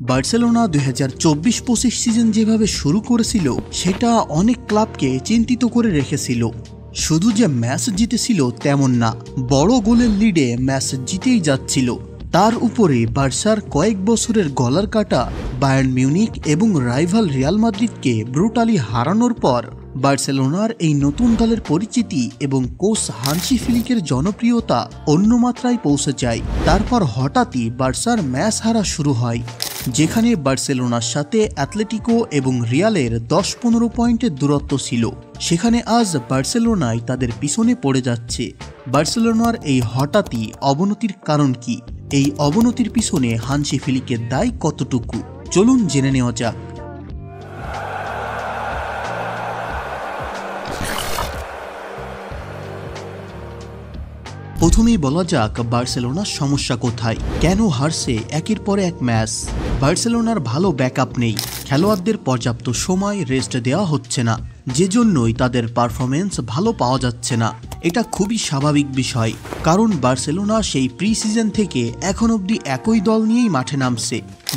Barcelona 2024-25 season যেভাবে শুরু করেছিল সেটা অনেক ক্লাবকে চিন্তিত করে রেখেছিল। শুধু যে ম্যাচ জিতেছিল তেমন না, বড় গোলের লিডে ম্যাচ জিতেই যাচ্ছিল। তার উপরে বার্সার কয়েক বছরের গলার কাটা বায়ার্ন মিউনিখ এবং রাইভাল রিয়াল মাদ্রিদকে ব্রুটালি হারানোর পর বার্সেলোনার এই নতুন দলের পরিচিতি এবং কোচ হানসি ফ্লিকের জনপ্রিয়তা অন্য মাত্রায় পৌঁছে যায়। তারপর হঠাৎই বার্সার ম্যাচ হারা শুরু হয়, যেখানে বার্সেলোনার সাথে অ্যাথলেটিকো এবং রিয়ালের 10-15 পয়েন্টের দূরত্ব ছিল, সেখানে আজ বার্সেলোনায় তাদের পিছনে পড়ে যাচ্ছে। বার্সেলোনার এই হঠাৎই অবনতির কারণ কি? এই অবনতির পিছনে হানসি ফ্লিকের দায় কতটুকু? চলুন জেনে নেওয়া যাক। প্রথমেই বলা যাক বার্সেলোনার সমস্যা কোথায়, কেন হারছে একের পর এক ম্যাচ। বার্সেলোনার ভালো ব্যাকআপ নেই, খেলোয়াড়দের পর্যাপ্ত সময় রেস্ট দেওয়া হচ্ছে না, যে জন্যই তাদের পারফরমেন্স ভালো পাওয়া যাচ্ছে না। এটা খুবই স্বাভাবিক বিষয়, কারণ বার্সেলোনা সেই প্রি সিজন থেকে এখন অবধি একই দল নিয়েই মাঠে নামছে।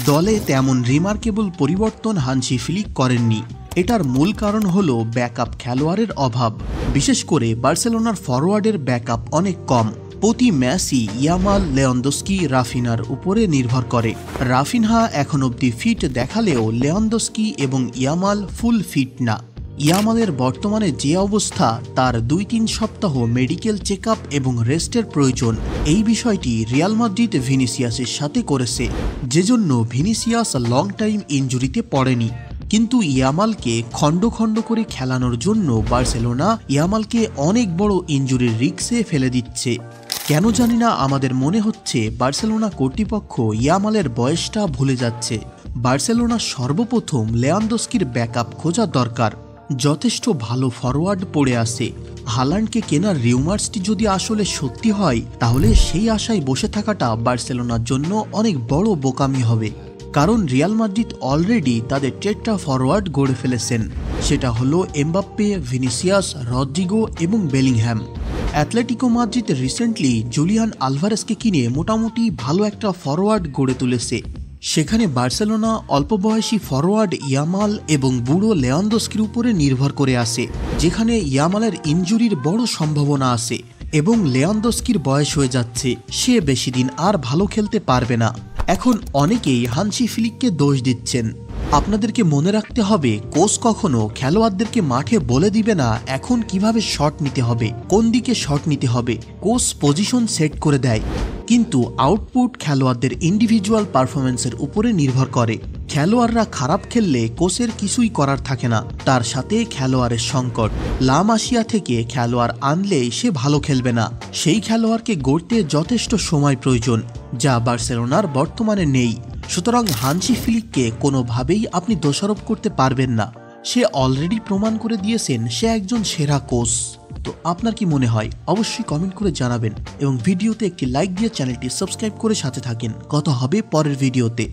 দলে তেমন রিমার্কেবল পরিবর্তন হানসি ফ্লিক করেননি। এটার মূল কারণ হলো ব্যাকআপ খেলোয়াড়ের অভাব। বিশেষ করে বার্সেলোনার ফরওয়ার্ডের ব্যাকআপ অনেক কম। প্রতি ম্যাচই ইয়ামাল, লেভানডস্কি, রাফিনার উপরে নির্ভর করে। রাফিনহা এখন অবধি ফিট দেখালেও লেভানডস্কি এবং ইয়ামাল ফুল ফিট না। ইয়ামালের বর্তমানে যে অবস্থা, তার 2-3 সপ্তাহ মেডিকেল চেকআপ এবং রেস্টের প্রয়োজন। এই বিষয়টি রিয়াল মাদ্রিদ ভিনিসিয়াসের সাথে করেছে, যে জন্য ভিনিসিয়াস লং টাইম ইনজুরিতে পড়েনি। কিন্তু ইয়ামালকে খণ্ড খণ্ড করে খেলানোর জন্য বার্সেলোনা ইয়ামালকে অনেক বড় ইনজুরির রিস্কে ফেলে দিচ্ছে। কেন জানি না, আমাদের মনে হচ্ছে বার্সেলোনা কর্তৃপক্ষ ইয়ামালের বয়সটা ভুলে যাচ্ছে। বার্সেলোনার সর্বপ্রথম লেভানডস্কির ব্যাকআপ খোঁজা দরকার। যথেষ্ট ভালো ফরওয়ার্ড পড়ে আছে। হালান্ডকে কেনার রিউমার্সটি যদি আসলে সত্যি হয়, তাহলে সেই আশায় বসে থাকাটা বার্সেলোনার জন্য অনেক বড় বোকামি হবে। কারণ রিয়াল মাদ্রিদ অলরেডি তাদের টেট্রা ফরওয়ার্ড গড়ে ফেলেছেন, সেটা হলো এমবাপ্পে, ভিনিসিয়াস, রদ্রিগো এবং Bellingham. Atletico Madrid recently Julian আলভারেসকে কিনে মোটামুটি ভালো একটা ফরওয়ার্ড গড়ে তুলেছে। সেখানে বার্সেলোনা অল্প বয়সী ফরওয়ার্ড ইয়ামাল এবং বুড়ো লেভানডস্কির উপরে নির্ভর করে আছে, যেখানে ইয়ামালের ইনজুরির বড় সম্ভাবনা আছে এবং লেভানডস্কির বয়স হয়ে যাচ্ছে, সে বেশি দিন আর ভালো খেলতে পারবে না। এখন অনেকেই হানসি ফ্লিককে দোষ দিচ্ছেন। আপনাদেরকে মনে রাখতে হবে, কোচ কখনো খেলোয়াড়দেরকে মাঠে বলে দিবে না এখন কিভাবে শট নিতে হবে, কোন দিকে শট নিতে হবে। কোচ পজিশন সেট করে দেয়, কিন্তু আউটপুট খেলোয়াড়দের ইন্ডিভিজুয়াল পারফরমেন্সের উপরে নির্ভর করে। খেলোয়াড়রা খারাপ খেললে কোচের কিছুই করার থাকে না। তার সাথে খেলোয়াড়ের সংকট। লা মাসিয়া থেকে খেলোয়াড় আনলেই সে ভালো খেলবে না। সেই খেলোয়াড়কে গড়তে যথেষ্ট সময় প্রয়োজন, যা বার্সেলোনার বর্তমানে নেই। সুতরাং হানসি ফ্লিককে কোনোভাবেই আপনি দোষারোপ করতে পারবেন না। সে অলরেডি প্রমাণ করে দিয়েছেন সে একজন সেরা কোচ। তো আপনার কি মনে হয় অবশ্যই কমেন্ট করে জানাবেন এবং ভিডিওতে একটি লাইক দিয়ে চ্যানেলটি সাবস্ক্রাইব করে সাথে থাকেন। কথা হবে পরের ভিডিওতে।